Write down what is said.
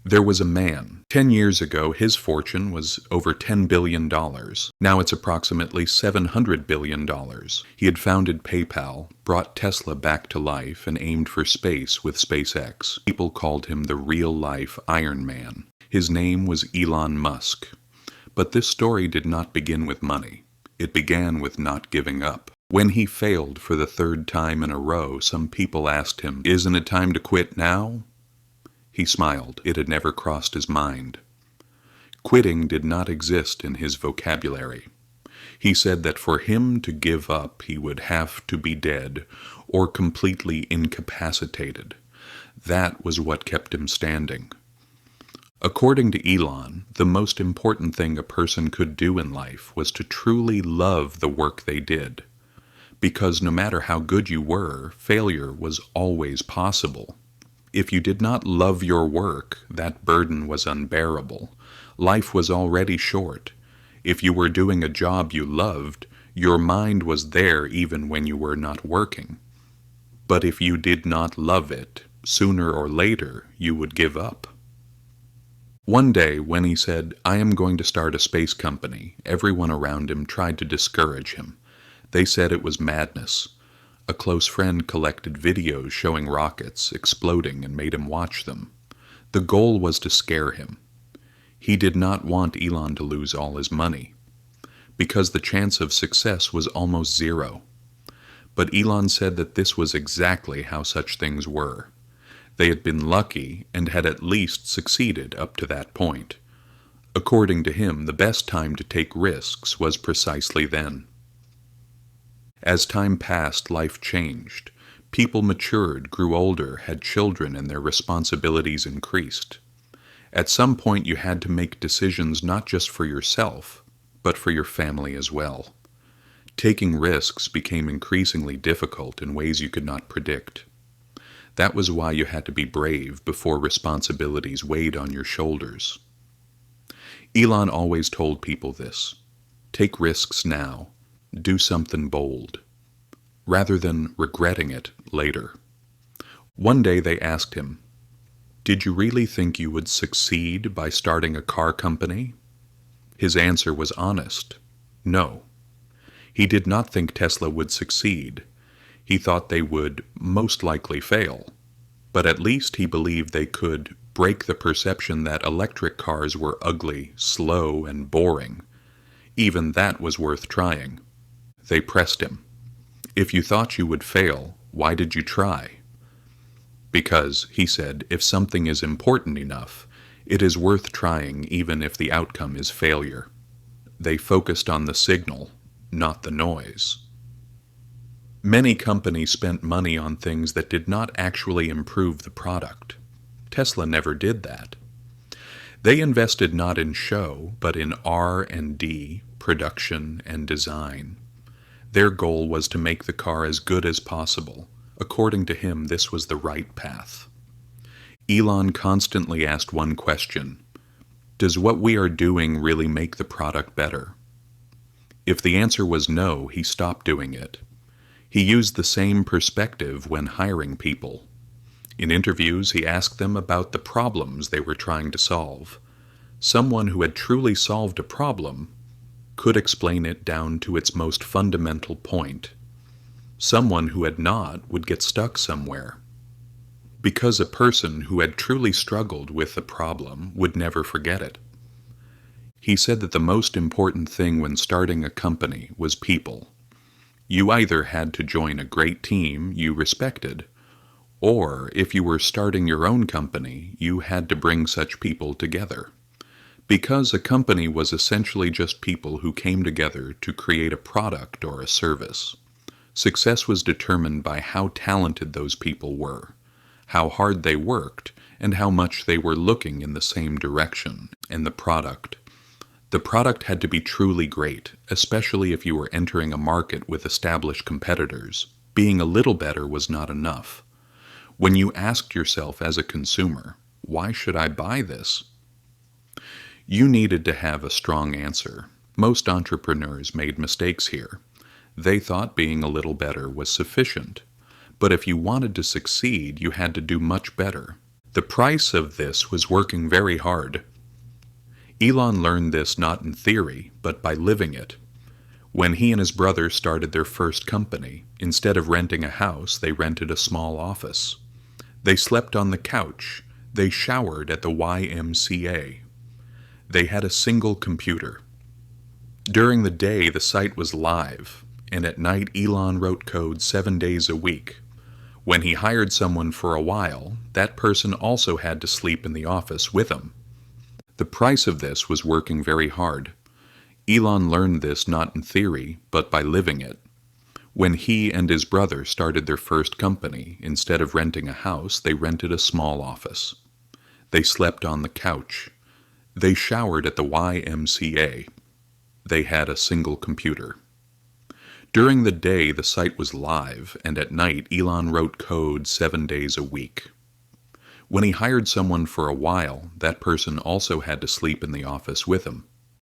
There was a man. 10 years ago, his fortune was over $10 billion. Now it's approximately $700 billion. He had founded PayPal, brought Tesla back to life, and aimed for space with SpaceX. People called him the real-life Iron Man. His name was Elon Musk. But this story did not begin with money. It began with not giving up. When he failed for the third time in a row, some people asked him, "Isn't it time to quit now?" He smiled. It had never crossed his mind. Quitting did not exist in his vocabulary. He said that for him to give up, he would have to be dead or completely incapacitated. That was what kept him standing. According to Elon, the most important thing a person could do in life was to truly love the work they did. Because no matter how good you were, failure was always possible. If you did not love your work, that burden was unbearable. Life was already short. If you were doing a job you loved, your mind was there even when you were not working. But if you did not love it, sooner or later you would give up. One day, when he said, "I am going to start a space company," everyone around him tried to discourage him. They said it was madness. A close friend collected videos showing rockets exploding and made him watch them. The goal was to scare him. He did not want Elon to lose all his money, because the chance of success was almost zero. But Elon said that this was exactly how such things were. They had been lucky and had at least succeeded up to that point. According to him, the best time to take risks was precisely then. As time passed, life changed. People matured, grew older, had children, and their responsibilities increased. At some point, you had to make decisions not just for yourself, but for your family as well. Taking risks became increasingly difficult in ways you could not predict. That was why you had to be brave before responsibilities weighed on your shoulders. Elon always told people this: take risks now. Do something bold, rather than regretting it later. One day they asked him, "Did you really think you would succeed by starting a car company?" His answer was honest: no. He did not think Tesla would succeed. He thought they would most likely fail. But at least he believed they could break the perception that electric cars were ugly, slow, and boring. Even that was worth trying. They pressed him. "If you thought you would fail, why did you try?" Because, he said, if something is important enough, it is worth trying even if the outcome is failure. They focused on the signal, not the noise. Many companies spent money on things that did not actually improve the product. Tesla never did that. They invested not in show, but in R&D, production, and design. Their goal was to make the car as good as possible. According to him, this was the right path. Elon constantly asked one question: does what we are doing really make the product better? If the answer was no, he stopped doing it. He used the same perspective when hiring people. In interviews, he asked them about the problems they were trying to solve. Someone who had truly solved a problem could explain it down to its most fundamental point. Someone who had not would get stuck somewhere. Because a person who had truly struggled with the problem would never forget it. He said that the most important thing when starting a company was people. You either had to join a great team you respected, or if you were starting your own company, you had to bring such people together. Because a company was essentially just people who came together to create a product or a service. Success was determined by how talented those people were, how hard they worked, and how much they were looking in the same direction. And the product had to be truly great, especially if you were entering a market with established competitors. Being a little better was not enough. When you asked yourself as a consumer, "Why should I buy this?" you needed to have a strong answer. Most entrepreneurs made mistakes here. They thought being a little better was sufficient. But if you wanted to succeed, you had to do much better. The price of this was working very hard. Elon learned this not in theory, but by living it. When he and his brother started their first company, instead of renting a house, they rented a small office. They slept on the couch. They showered at the YMCA. They had a single computer. During the day, the site was live, and at night, Elon wrote code 7 days a week. When he hired someone for a while, that person also had to sleep in the office with him. The price of this was working very hard. Elon learned this not in theory, but by living it. When he and his brother started their first company, instead of renting a house, they rented a small office. They slept on the couch. They showered at the YMCA. They had a single computer. During the day, the site was live, and at night, Elon wrote code 7 days a week. When he hired someone for a while, that person also had to sleep in the office with him.